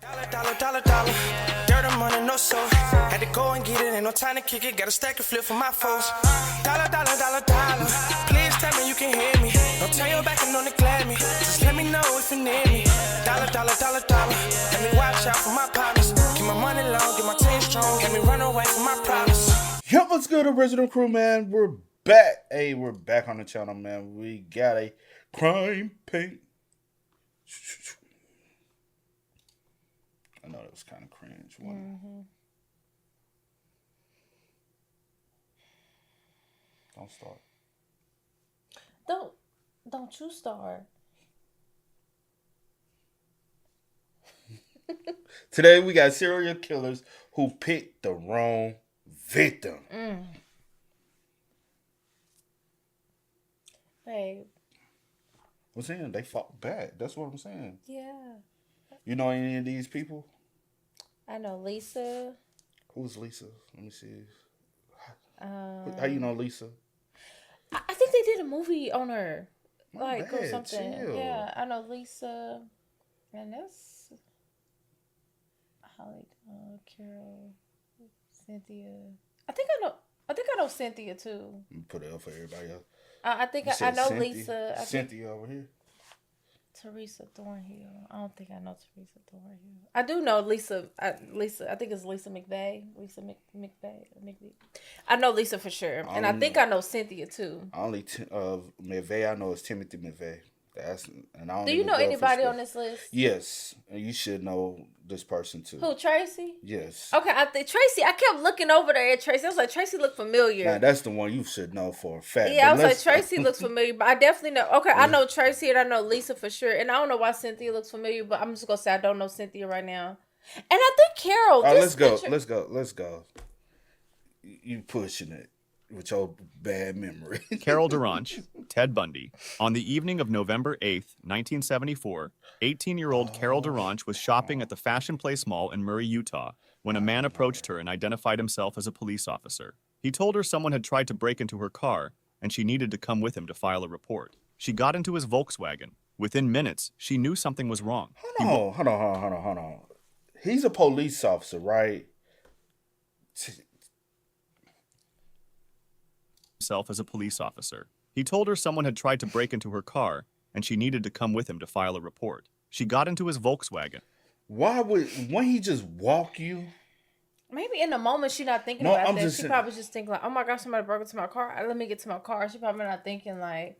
Dollar. Dirt and money, no soul. Had to go and get it, ain't no time to kick it. Got a stack and flip for my foes. Dollar. Please tell me you can hear me. Don't turn your back and don't neglect me. Just let me know if you need me. Dollar. Let me watch out for my partners. Keep my money long, get my team strong. Let me run away from my problems. Yo, what's good, original crew, man? We're back. Hey, we're back on the channel, man. We got a crime paint. I know that was kind of cringe. Don't start. Don't you start. Today we got serial killers who picked the wrong victim. Babe. I'm saying they fought back. That's what I'm saying. Yeah. You know any of these people? I know Lisa. Who's Lisa? Let me see. How you know Lisa? I think they did a movie on her. Like, or bad, something. chill. Yeah, I know Lisa. And that's Holly, Carol, Cynthia. I think I know Cynthia too. Put it up for everybody else. I think I know Lisa. Cynthia over here. Teresa Thornhill. I don't think I know Teresa Thornhill. I do know Lisa. I think it's Lisa McVeigh. McVeigh. I know Lisa for sure, and I think I know Cynthia too. Only McVeigh I know is Timothy McVeigh. Do you know anybody on this list? Yes, and you should know this person too. Who, Tracy? Yes. Okay, I think Tracy. I kept looking over there at Tracy. I was like, Tracy looked familiar. Now that's the one you should know for a fact. Yeah, I was like, Tracy looks familiar, but I definitely know. Okay, I know Tracy and I know Lisa for sure, and I don't know why Cynthia looks familiar, but I'm just gonna say I don't know Cynthia right now. And I think Carol. All right, let's go. You pushing it with your bad memory. Carol Duranch, Ted Bundy. On the evening of November 8th, 1974, 18-year-old Carol Duranch was shopping at the Fashion Place Mall in Murray, Utah, when a man approached her and identified himself as a police officer. He told her someone had tried to break into her car, and she needed to come with him to file a report. She got into his Volkswagen. Within minutes, she knew something was wrong. Hold on. He's a police officer, right? Himself as a police officer. He told her someone had tried to break into her car, and she needed to come with him to file a report. She got into his Volkswagen. Wouldn't he just walk you? Maybe in the moment she's not thinking about that. She probably just thinking like, oh my gosh, somebody broke into my car. Let me get to my car. She probably not thinking like,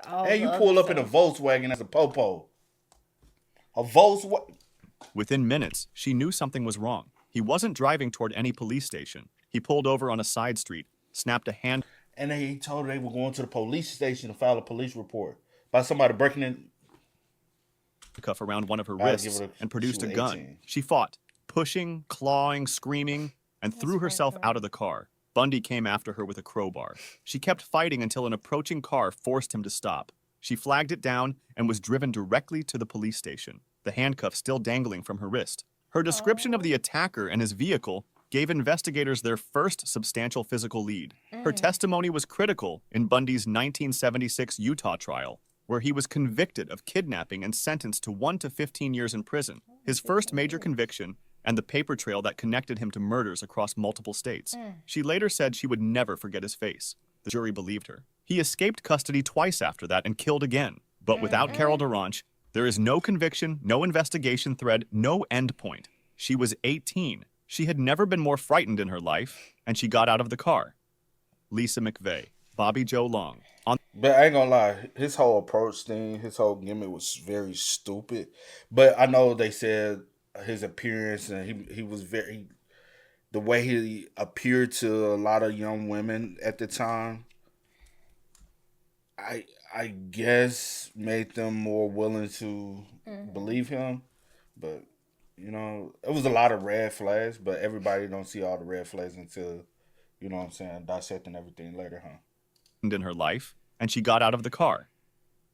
oh. Hey, you pull up in a Volkswagen as a popo. A Volkswagen. Within minutes, she knew something was wrong. He wasn't driving toward any police station. He pulled over on a side street, snapped a hand. And he told her they were going to the police station to file a police report by somebody breaking in. Cuff around one of her wrists and produced a gun. 18. She fought, pushing, clawing, screaming, and threw herself out of the car. Bundy came after her with a crowbar. She kept fighting until an approaching car forced him to stop. She flagged it down and was driven directly to the police station, the handcuff still dangling from her wrist. Her description of the attacker and his vehicle gave investigators their first substantial physical lead. Her testimony was critical in Bundy's 1976 Utah trial, where he was convicted of kidnapping and sentenced to 1 to 15 years in prison, his first major conviction, and the paper trail that connected him to murders across multiple states. She later said she would never forget his face. The jury believed her. He escaped custody twice after that and killed again. But without Carol Duranch, there is no conviction, no investigation thread, no end point. She was 18. She had never been more frightened in her life, and she got out of the car. Lisa McVeigh, Bobby Joe Long. But I ain't gonna lie, his whole approach thing, his whole gimmick was very stupid. But I know they said his appearance and he was very, the way he appeared to a lot of young women at the time, I guess made them more willing to believe him. But you know, it was a lot of red flags, but everybody don't see all the red flags until, you know what I'm saying, dissecting everything later, huh? In her life, and she got out of the car.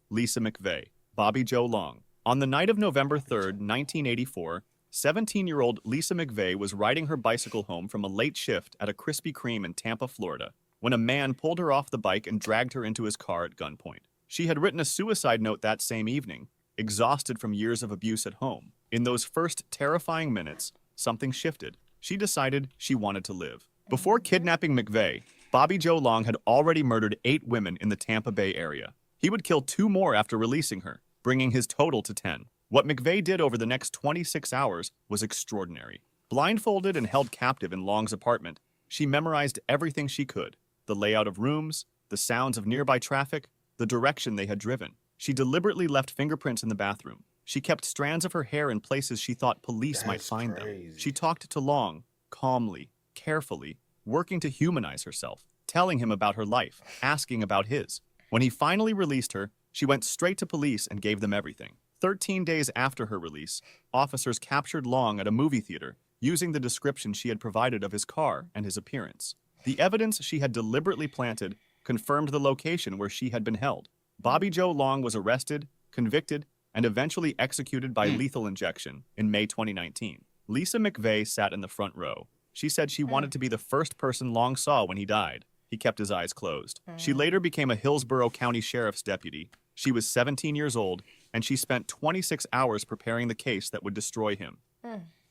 Lisa McVeigh, Bobby Joe Long. On the night of November 3rd, 1984, 17-year-old Lisa McVeigh was riding her bicycle home from a late shift at a Krispy Kreme in Tampa, Florida, when a man pulled her off the bike and dragged her into his car at gunpoint. She had written a suicide note that same evening, exhausted from years of abuse at home. In those first terrifying minutes, something shifted. She decided she wanted to live. Before kidnapping McVeigh, Bobby Joe Long had already murdered 8 women in the Tampa Bay area. He would kill 2 more after releasing her, bringing his total to 10. What McVeigh did over the next 26 hours was extraordinary. Blindfolded and held captive in Long's apartment, she memorized everything she could: the layout of rooms, the sounds of nearby traffic, the direction they had driven. She deliberately left fingerprints in the bathroom. She kept strands of her hair in places she thought police might find them. She talked to Long, calmly, carefully, working to humanize herself, telling him about her life, asking about his. When he finally released her, she went straight to police and gave them everything. 13 days after her release, officers captured Long at a movie theater using the description she had provided of his car and his appearance. The evidence she had deliberately planted confirmed the location where she had been held. Bobby Joe Long was arrested, convicted, and eventually executed by lethal injection in May 2019. Lisa McVeigh sat in the front row. She said she wanted to be the first person Long saw when he died. He kept his eyes closed. She later became a Hillsborough County Sheriff's deputy. She was 17 years old, and she spent 26 hours preparing the case that would destroy him.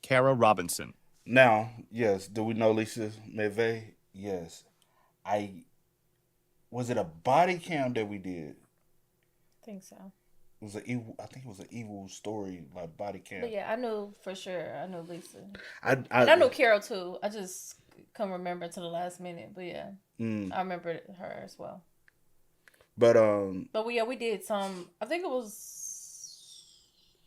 Kara Robinson. Now, yes, do we know Lisa McVeigh? Yes. Was it a body cam that we did? I think so. It was I think it was an evil story, like body cam. But yeah, I knew for sure. I knew Lisa. And I know Carol too. I just couldn't remember to the last minute. But yeah, I remember her as well. But we did some. I think it was.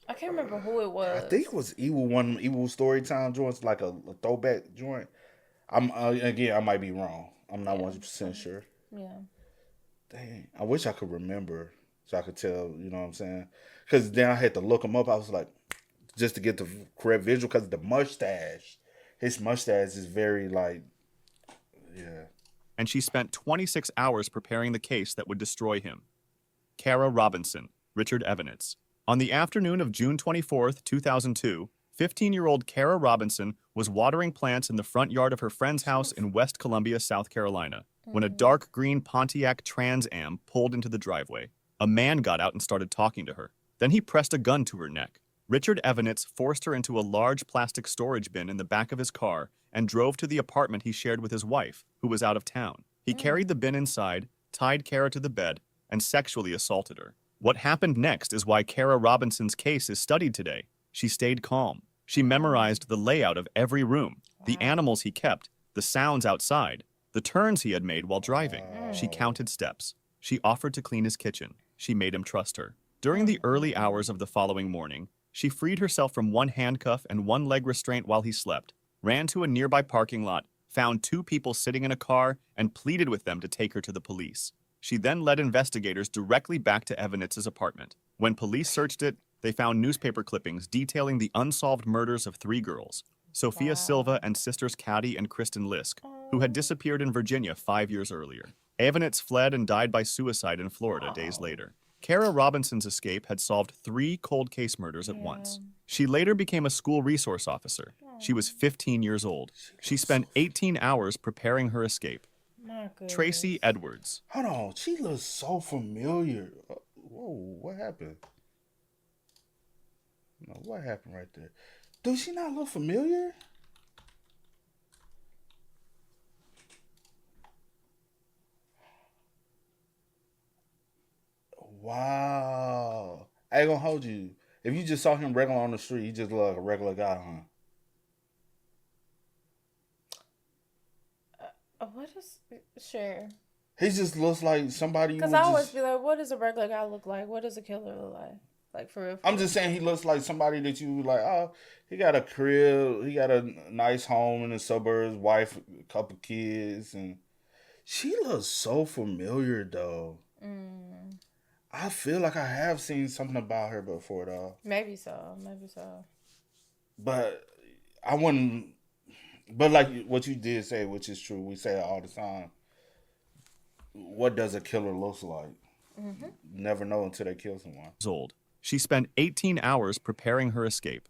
I can't remember who it was. I think it was evil story time joints, like a throwback joint. I might be wrong. I'm not 100% sure. Yeah. Dang, I wish I could remember so I could tell. You know what I'm saying? Because then I had to look him up. I was like, just to get the correct visual, because the mustache, his mustache is very like, yeah. And she spent 26 hours preparing the case that would destroy him. Kara Robinson, Richard Evanitz. On the afternoon of June 24th, 2002, 15-year-old Kara Robinson was watering plants in the front yard of her friend's house in West Columbia, South Carolina, when a dark green Pontiac Trans Am pulled into the driveway. A man got out and started talking to her. Then he pressed a gun to her neck. Richard Evanitz forced her into a large plastic storage bin in the back of his car and drove to the apartment he shared with his wife, who was out of town. He carried the bin inside, tied Kara to the bed, and sexually assaulted her. What happened next is why Kara Robinson's case is studied today. She stayed calm. She memorized the layout of every room, the animals he kept, the sounds outside, the turns he had made while driving. She counted steps. She offered to clean his kitchen. She made him trust her. During the early hours of the following morning, she freed herself from one handcuff and one leg restraint while he slept, ran to a nearby parking lot, found 2 people sitting in a car, and pleaded with them to take her to the police. She then led investigators directly back to Evanitz's apartment. When police searched it, they found newspaper clippings detailing the unsolved murders of 3 girls, Sophia Silva and sisters Caddy and Kristen Lisk, who had disappeared in Virginia 5 years earlier. Evanitz fled and died by suicide in Florida days later. Kara Robinson's escape had solved 3 cold case murders at once. She later became a school resource officer. She was 15 years old. She spent 18 hours preparing her escape. Tracy Edwards. Hold on, she looks so familiar. Whoa, what happened? No, what happened right there? Does she not look familiar? Wow. I ain't gonna hold you. If you just saw him regular on the street, he just look like a regular guy, huh? What is sure? He just looks like somebody. Because I always be like, what does a regular guy look like? What does a killer look like? Like for real. I'm just saying he looks like somebody that you like. Oh, he got a crib. He got a nice home in the suburbs. Wife, a couple kids, and she looks so familiar though. I feel like I have seen something about her before though. Maybe so. Maybe so. But I wouldn't. But like what you did say, which is true, we say it all the time. What does a killer look like? Never know until they kill someone. Old. She spent 18 hours preparing her escape.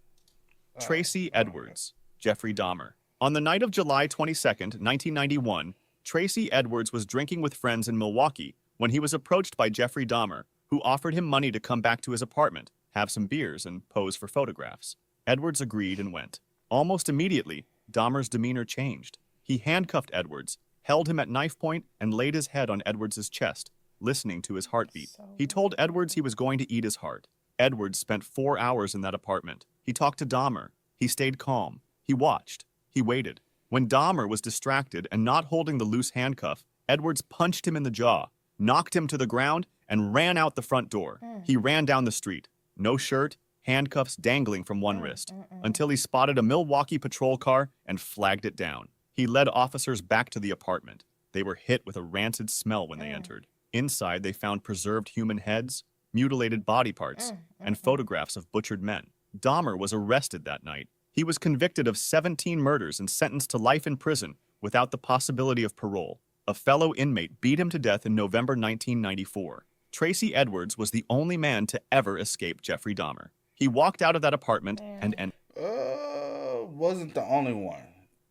Tracy Edwards, Jeffrey Dahmer. On the night of July 22nd, 1991, Tracy Edwards was drinking with friends in Milwaukee when he was approached by Jeffrey Dahmer, who offered him money to come back to his apartment, have some beers, and pose for photographs. Edwards agreed and went. Almost immediately, Dahmer's demeanor changed. He handcuffed Edwards, held him at knife point, and laid his head on Edwards' chest, listening to his heartbeat. He told Edwards he was going to eat his heart. Edwards spent 4 hours in that apartment. He talked to Dahmer. He stayed calm. He watched. He waited. When Dahmer was distracted and not holding the loose handcuff, Edwards punched him in the jaw, knocked him to the ground, and ran out the front door. He ran down the street. No shirt, handcuffs dangling from one wrist, until he spotted a Milwaukee patrol car and flagged it down. He led officers back to the apartment. They were hit with a rancid smell when they entered. Inside, they found preserved human heads, mutilated body parts, and photographs of butchered men. Dahmer was arrested that night. He was convicted of 17 murders and sentenced to life in prison without the possibility of parole. A fellow inmate beat him to death in November 1994. Tracy Edwards was the only man to ever escape Jeffrey Dahmer. He walked out of that apartment and wasn't the only one.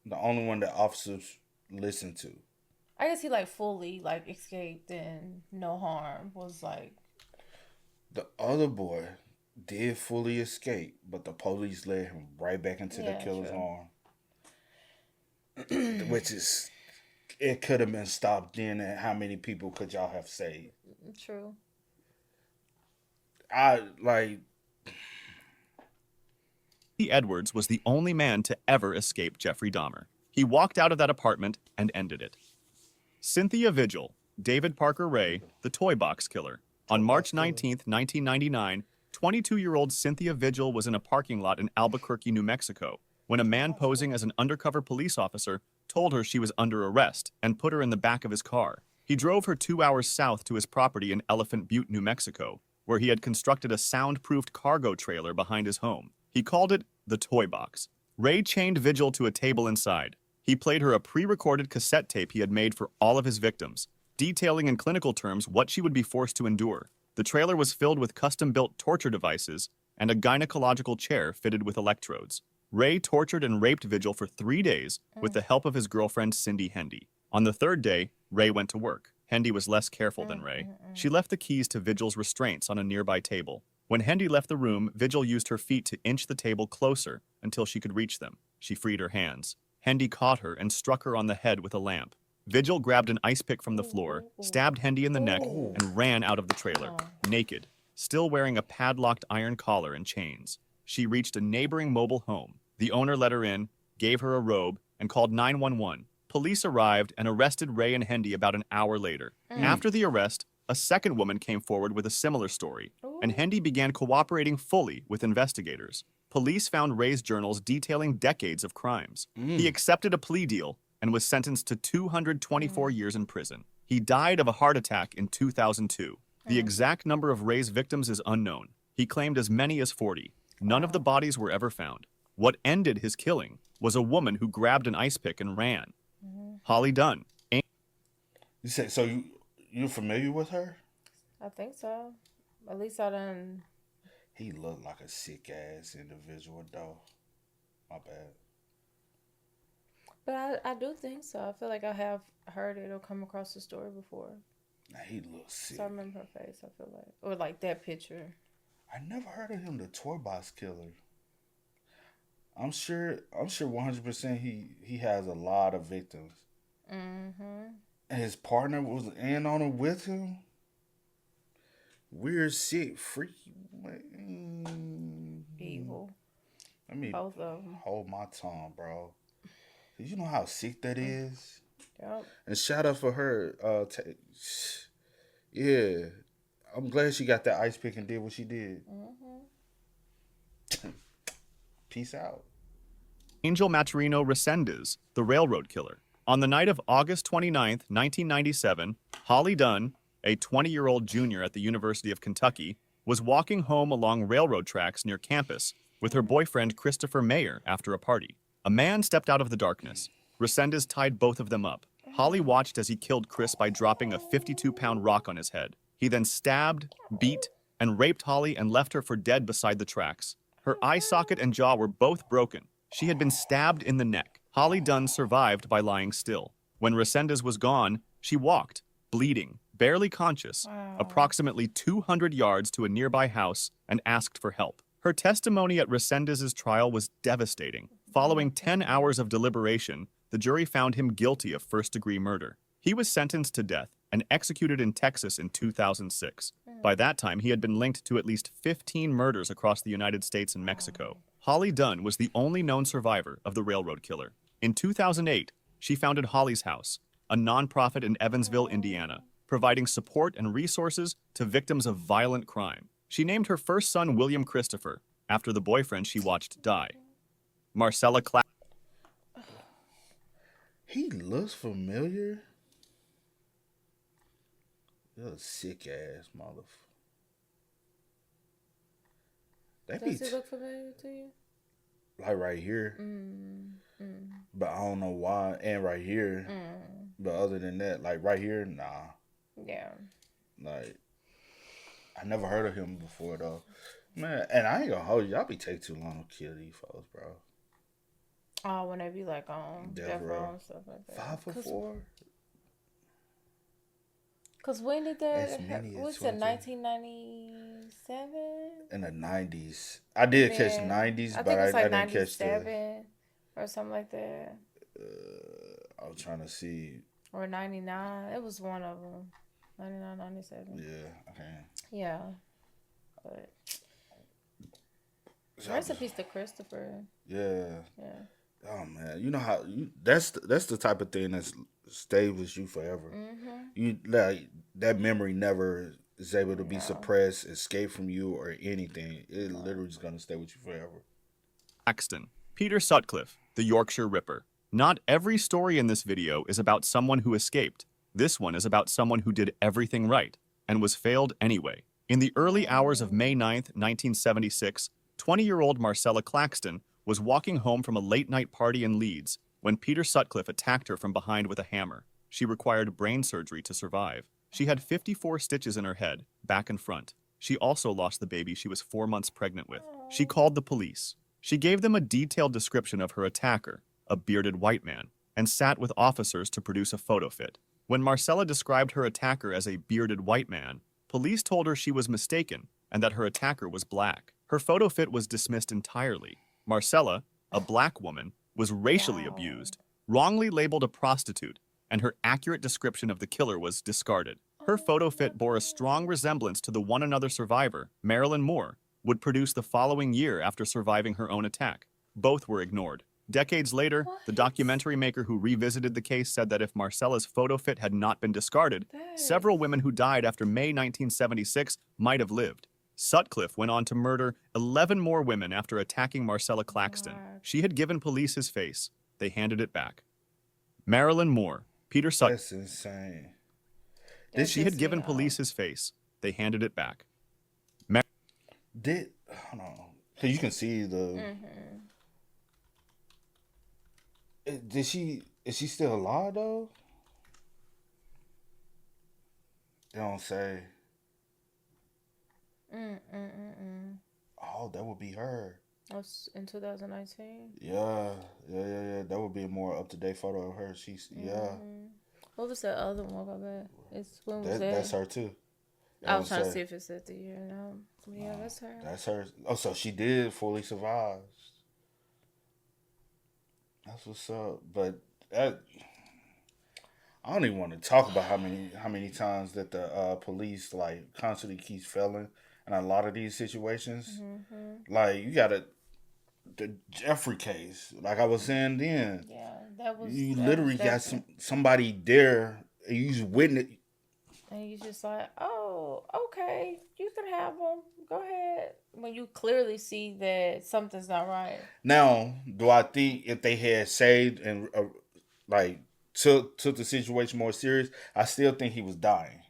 The only one that officers listened to. I guess he like fully like escaped and no harm was like. The other boy did fully escape, but the police led him right back into the killer's arm. Which is, it could have been stopped then, and how many people could y'all have saved? True. Edwards was the only man to ever escape Jeffrey Dahmer. He walked out of that apartment and ended it. Cynthia Vigil, David Parker Ray, the toy box killer. On March 19, 1999, 22-year-old Cynthia Vigil was in a parking lot in Albuquerque, New Mexico, when a man posing as an undercover police officer told her she was under arrest and put her in the back of his car. He drove her 2 hours south to his property in Elephant Butte, New Mexico, where he had constructed a soundproofed cargo trailer behind his home. He called it the toy box. Ray chained Vigil to a table inside. He played her a pre-recorded cassette tape he had made for all of his victims, detailing in clinical terms what she would be forced to endure. The trailer was filled with custom-built torture devices and a gynecological chair fitted with electrodes. Ray tortured and raped Vigil for 3 days with the help of his girlfriend Cindy Hendy. On the third day, Ray went to work. Hendy was less careful than Ray. She left the keys to Vigil's restraints on a nearby table. When Hendy left the room, Vigil used her feet to inch the table closer until she could reach them. She freed her hands. Hendy caught her and struck her on the head with a lamp. Vigil grabbed an ice pick from the floor, stabbed Hendy in the neck, and ran out of the trailer, naked, still wearing a padlocked iron collar and chains. She reached a neighboring mobile home. The owner let her in, gave her a robe, and called 911. Police arrived and arrested Ray and Hendy about an hour later. After the arrest, a second woman came forward with a similar story, and Hendy began cooperating fully with investigators. Police found Ray's journals detailing decades of crimes. He accepted a plea deal and was sentenced to 224 years in prison. He died of a heart attack in 2002. The exact number of Ray's victims is unknown. He claimed as many as 40. None of the bodies were ever found. What ended his killing was a woman who grabbed an ice pick and ran. Holly Dunn. You said, so you're familiar with her? I think so. At least I done. He looked like a sick ass individual, though. My bad. But I do think so. I feel like I have heard it or come across the story before. Nah, he looks sick. So I remember her face, I feel like. Or like that picture. I never heard of him, the toy box killer. I'm sure 100% he has a lot of victims. And his partner was in on it with him. Weird, sick, freaky. Evil. Let me Both of them. hold my tongue, bro. You know how sick that is? Yep. And shout out for her. Yeah. I'm glad she got that ice pick and did what she did. Peace out. Angel Maturino Resendez, the railroad killer. On the night of August 29th, 1997, Holly Dunn, a 20-year-old junior at the University of Kentucky, was walking home along railroad tracks near campus with her boyfriend Christopher Mayer after a party. A man stepped out of the darkness. Resendez tied both of them up. Holly watched as he killed Chris by dropping a 52-pound rock on his head. He then stabbed, beat, and raped Holly and left her for dead beside the tracks. Her eye socket and jaw were both broken. She had been stabbed in the neck. Holly Dunn survived by lying still. When Resendez was gone, she walked, bleeding, barely conscious, approximately 200 yards to a nearby house and asked for help. Her testimony at Resendez's trial was devastating. Following 10 hours of deliberation, the jury found him guilty of first-degree murder. He was sentenced to death and executed in Texas in 2006. By that time, he had been linked to at least 15 murders across the United States and Mexico. Holly Dunn was the only known survivor of the railroad killer. In 2008, she founded Holly's House, a nonprofit in Evansville, Indiana, providing support and resources to victims of violent crime. She named her first son William Christopher after the boyfriend she watched die. Marcella He looks familiar. You're a sick ass motherfucker. Does he look familiar to you? Like right here. But I don't know why. And right here. But other than that, like right here, nah. Yeah. Like, I never heard of him before though. Man, and I ain't gonna hold you. Y'all be taking too long to kill these folks, bro. Oh, when they be like on death row and stuff like that. 5 for 4? Because when did that As many as what's it, 20. 1997? In the 90s. I did catch 90s, I but think it's I like didn't catch the... 97 or something like that. I was trying to see. Or 99. It was one of them. 99, 97. Yeah, okay. Yeah. But rest in peace to Christopher. Yeah. Yeah. Oh man, you know how that's the type of thing that stays with you forever. You like that memory never is able to be suppressed, escape from you, or anything. It literally is gonna stay with you forever. Claxton, Peter Sutcliffe, the Yorkshire Ripper. Not every story in this video is about someone who escaped. This one is about someone who did everything right and was failed anyway. In the early hours of May 9th, 1976, 20-year-old Marcella Claxton was walking home from a late-night party in Leeds when Peter Sutcliffe attacked her from behind with a hammer. She required brain surgery to survive. She had 54 stitches in her head, back and front. She also lost the baby she was 4 months pregnant with. She called the police. She gave them a detailed description of her attacker, a bearded white man, and sat with officers to produce a photo fit. When Marcella described her attacker as a bearded white man, police told her she was mistaken and that her attacker was black. Her photo fit was dismissed entirely. Marcella, a black woman, was racially abused, wrongly labeled a prostitute, and her accurate description of the killer was discarded. Her photo fit bore a strong resemblance to the one another survivor, Marilyn Moore, would produce the following year after surviving her own attack. Both were ignored. Decades later, the documentary maker who revisited the case said that if Marcella's photo fit had not been discarded, several women who died after May 1976 might have lived. Sutcliffe went on to murder 11 more women after attacking Marcella Claxton. She had given police his face. They handed it back. Marilyn Moore, Peter Sutcliffe. That's insane. She had given police his face. They handed it back. Hold on. So you can see the... Is she still alive though? They don't say. Oh, that would be her. That's in 2019. Yeah. That would be a more up to date photo of her. What was that other one about that? When was that? That's her too. I was trying to see if it said the year. No. Yeah, that's her. That's her. Oh, so she did fully survive. That's what's up. But I don't even want to talk about how many times that the police like constantly keeps failing in a lot of these situations. Like you got the Jeffrey case, like I was saying then. Yeah, that was. You literally got somebody there, and you just witness. And you just like, oh, okay, you can have them. Go ahead. When you clearly see that something's not right. Now, do I think if they had saved and like took the situation more serious, I still think he was dying,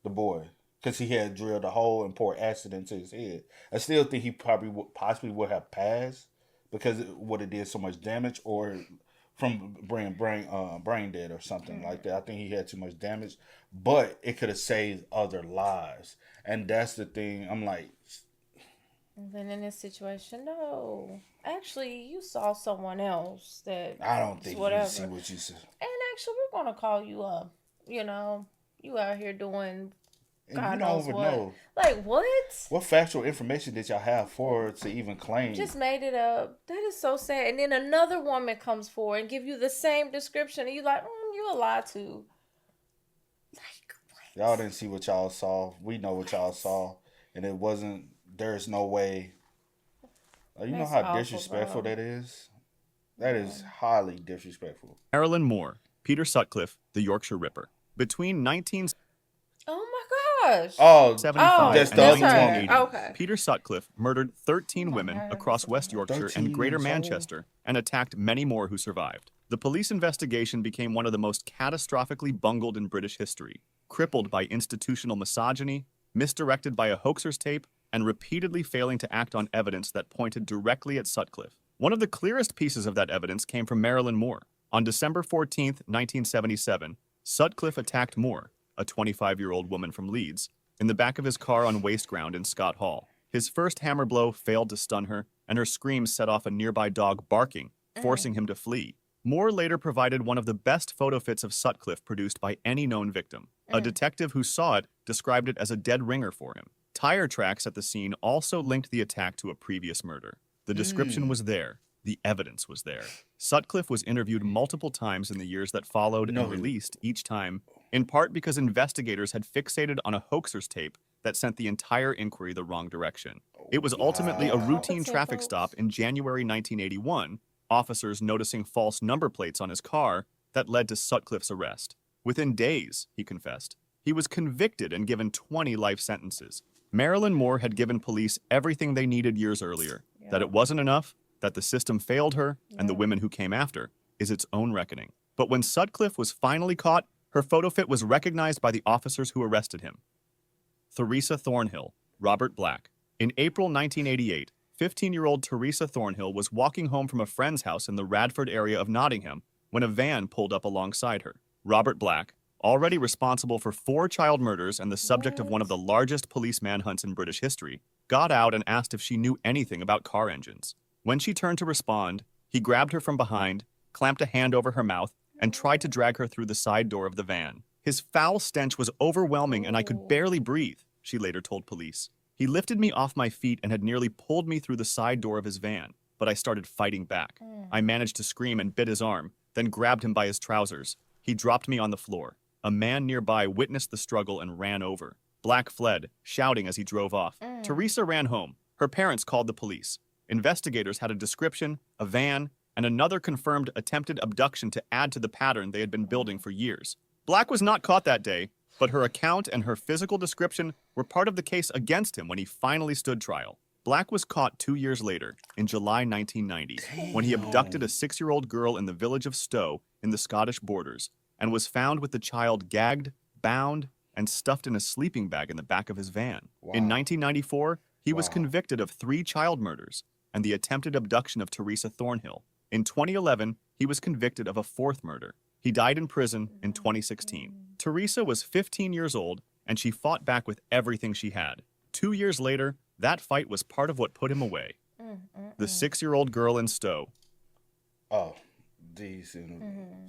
the boy, because he had drilled a hole and poured acid into his head. I still think he possibly would have passed because it would have did so much damage, or from brain dead or something like that. I think he had too much damage, but it could have saved other lives, and that's the thing. I'm like. And then in this situation, no. Actually, you saw someone else that... I don't think whatever. You see what you said. And actually, we're going to call you up. You know, you out here doing And you God don't knows even what. know. Like, what? What factual information did y'all have for her to even claim? Just made it up. That is so sad. And then another woman comes forward and give you the same description, and you like, you a lie to. Like, what? Y'all didn't see what y'all saw. We know what y'all saw. And it wasn't, there's no way. You know That's how awful, disrespectful bro. that is? That is highly disrespectful. Marilyn Moore, Peter Sutcliffe, the Yorkshire Ripper. Between 1975 Oh my gosh. Oh, That's that's and the other her. 1980, woman. Okay. Peter Sutcliffe murdered 13 Oh my women God, across this is West her. Yorkshire 13 and Greater years old? Manchester and attacked many more who survived. The police investigation became one of the most catastrophically bungled in British history, crippled by institutional misogyny, misdirected by a hoaxer's tape, and repeatedly failing to act on evidence that pointed directly at Sutcliffe. One of the clearest pieces of that evidence came from Marilyn Moore. On December 14, 1977, Sutcliffe attacked Moore, a 25-year-old woman from Leeds, in the back of his car on waste ground in Scott Hall. His first hammer blow failed to stun her, and her screams set off a nearby dog barking, forcing him to flee. Moore later provided one of the best photo fits of Sutcliffe produced by any known victim. A detective who saw it described it as a dead ringer for him. Tire tracks at the scene also linked the attack to a previous murder. The description was there. The evidence was there. Sutcliffe was interviewed multiple times in the years that followed No, and he- released each time, in part because investigators had fixated on a hoaxer's tape that sent the entire inquiry the wrong direction. It was ultimately a Wow. routine Competent traffic folks. stop in January 1981, officers noticing false number plates on his car that led to Sutcliffe's arrest. Within days, he confessed, he was convicted and given 20 life sentences. Marilyn Moore had given police everything they needed years earlier. That it wasn't enough, that the system failed her and the women who came after, is its own reckoning. But when Sutcliffe was finally caught, her photo fit was recognized by the officers who arrested him. Theresa Thornhill, Robert Black. In April 1988, 15-year-old Theresa Thornhill was walking home from a friend's house in the Radford area of Nottingham when a van pulled up alongside her. Robert Black, already responsible for 4 child murders and the subject of one of the largest police manhunts in British history, got out and asked if she knew anything about car engines. When she turned to respond, he grabbed her from behind, clamped a hand over her mouth, and tried to drag her through the side door of the van. His foul stench was overwhelming and I could barely breathe, she later told police. He lifted me off my feet and had nearly pulled me through the side door of his van, but I started fighting back. I managed to scream and bit his arm, then grabbed him by his trousers. He dropped me on the floor. A man nearby witnessed the struggle and ran over. Black fled, shouting as he drove off. Theresa ran home. Her parents called the police. Investigators had a description, a van, and another confirmed attempted abduction to add to the pattern they had been building for years. Black was not caught that day, but her account and her physical description were part of the case against him when he finally stood trial. Black was caught 2 years later, in July 1990, when he abducted a 6-year-old girl in the village of Stow in the Scottish borders and was found with the child gagged, bound, and stuffed in a sleeping bag in the back of his van. In 1994, he was convicted of 3 child murders and the attempted abduction of Theresa Thornhill. In 2011, he was convicted of a 4th murder. He died in prison in 2016. Theresa was 15 years old, and she fought back with everything she had. 2 years later, that fight was part of what put him away. The 6-year-old girl in Stow. Oh, these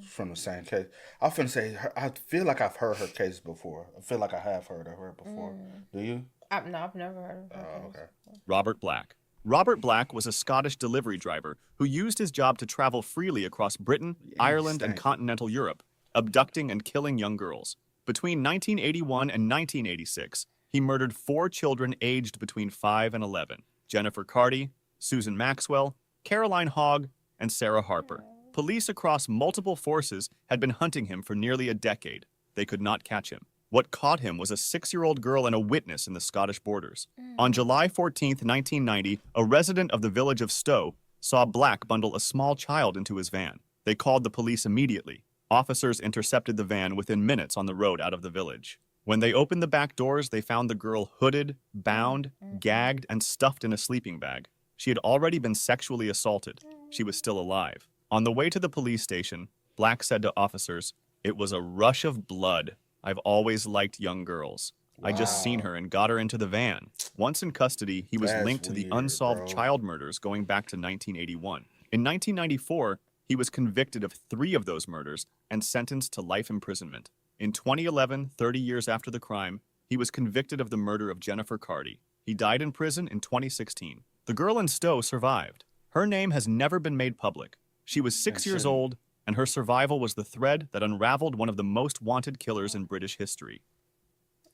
from the same case. I finna say, I feel like I've heard her case before. I feel like I have heard of her before. Do you? I've never heard of her. Oh, okay. Robert Black. Robert Black was a Scottish delivery driver who used his job to travel freely across Britain, Ireland, and continental Europe, abducting and killing young girls. Between 1981 and 1986, he murdered 4 children aged between 5 and 11: Jennifer Carty, Susan Maxwell, Caroline Hogg, and Sarah Harper. Police across multiple forces had been hunting him for nearly a decade. They could not catch him. What caught him was a 6-year-old girl and a witness in the Scottish borders. On July 14, 1990, a resident of the village of Stow saw Black bundle a small child into his van. They called the police immediately. Officers intercepted the van within minutes on the road out of the village. When they opened the back doors, they found the girl hooded, bound, gagged, and stuffed in a sleeping bag. She had already been sexually assaulted. She was still alive. On the way to the police station, Black said to officers, "It was a rush of blood. I've always liked young girls. I just seen her and got her into the van." Once in custody, he was That's linked to the weird, unsolved bro. child murders going back to 1981. In 1994, he was convicted of 3 of those murders and sentenced to life imprisonment. In 2011, 30 years after the crime, he was convicted of the murder of Jennifer Carty. He died in prison in 2016. The girl in Stowe survived. Her name has never been made public. She was 6 years old, and her survival was the thread that unraveled one of the most wanted killers in British history.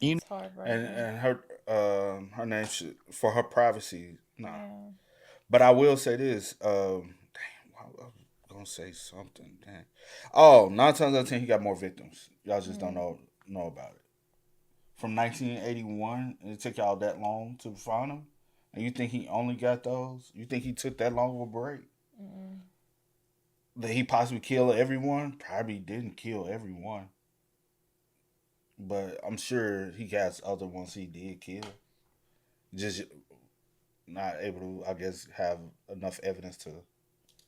It's hard, right? And her name should, for her privacy, nah. Yeah. But I will say this. Damn, I was gonna say something. Dang. Oh, 9 times out of 10, he got more victims. Y'all just don't know about it. From 1981, and it took y'all that long to find him, and you think he only got those? You think he took that long of a break? That he possibly killed everyone? Probably didn't kill everyone. But I'm sure he has other ones he did kill. Just not able to, I guess, have enough evidence to.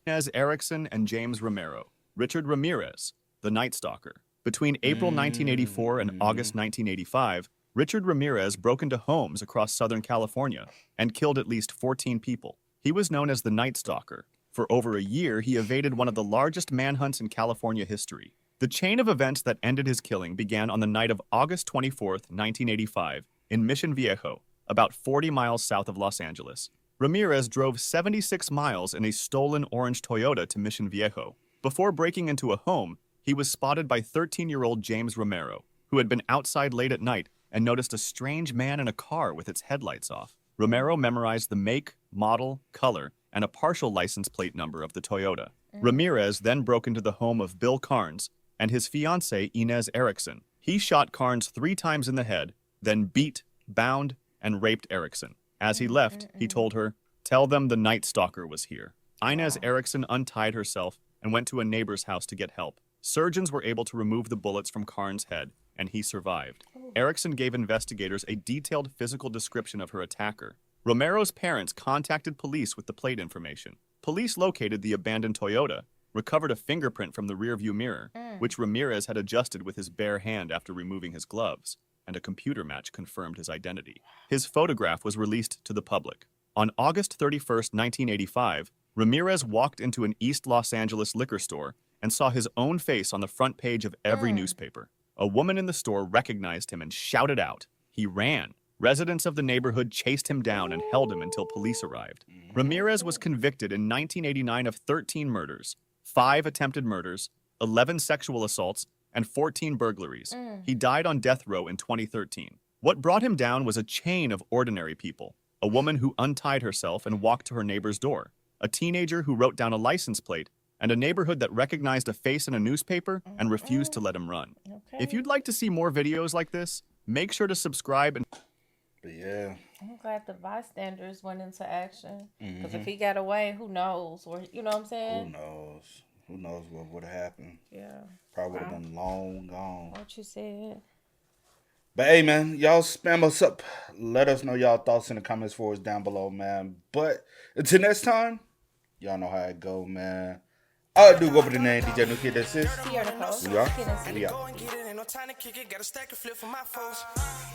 Inez Erickson and James Romero. Richard Ramirez, the Night Stalker. Between April 1984 and August 1985, Richard Ramirez broke into homes across Southern California and killed at least 14 people. He was known as the Night Stalker. For over a year, he evaded one of the largest manhunts in California history. The chain of events that ended his killing began on the night of August 24, 1985, in Mission Viejo, about 40 miles south of Los Angeles. Ramirez drove 76 miles in a stolen orange Toyota to Mission Viejo. Before breaking into a home, he was spotted by 13-year-old James Romero, who had been outside late at night and noticed a strange man in a car with its headlights off. Romero memorized the make, model, color, and a partial license plate number of the Toyota. Ramirez then broke into the home of Bill Carnes and his fiancée Inez Erickson. He shot Carnes 3 times in the head, then beat, bound, and raped Erickson. As he left, he told her, "Tell them the Night Stalker was here." Inez Erickson untied herself and went to a neighbor's house to get help. Surgeons were able to remove the bullets from Carnes' head, and he survived. Erickson gave investigators a detailed physical description of her attacker. Romero's parents contacted police with the plate information. Police located the abandoned Toyota, recovered a fingerprint from the rearview mirror, which Ramirez had adjusted with his bare hand after removing his gloves, and a computer match confirmed his identity. His photograph was released to the public. On August 31, 1985, Ramirez walked into an East Los Angeles liquor store and saw his own face on the front page of every newspaper. A woman in the store recognized him and shouted out. He ran. Residents of the neighborhood chased him down and held him until police arrived. Ramirez was convicted in 1989 of 13 murders, 5 attempted murders, 11 sexual assaults, and 14 burglaries. He died on death row in 2013. What brought him down was a chain of ordinary people. A woman who untied herself and walked to her neighbor's door, a teenager who wrote down a license plate, and a neighborhood that recognized a face in a newspaper and refused to let him run. If you'd like to see more videos like this, make sure to subscribe and... But yeah. I'm glad the bystanders went into action. Because if he got away, who knows? Or you know what I'm saying? Who knows? Who knows what would have happened? Yeah. Probably would have been long gone. What you said. But hey, man, y'all spam us up. Let us know y'all thoughts in the comments for us down below, man. But until next time, y'all know how it go, man. I do go by the name DJ New Kid. That's it. We are. We Go are. and get it, ain't no time to kick it. Got a stack of flip for my foes.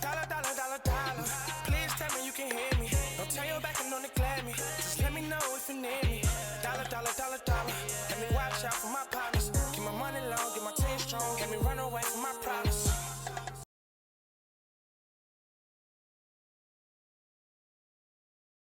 Dollar, dollar, dollar, dollar. Please tell me you can hear me. Don't turn your back and don't neglect me. Just let me know if you need me.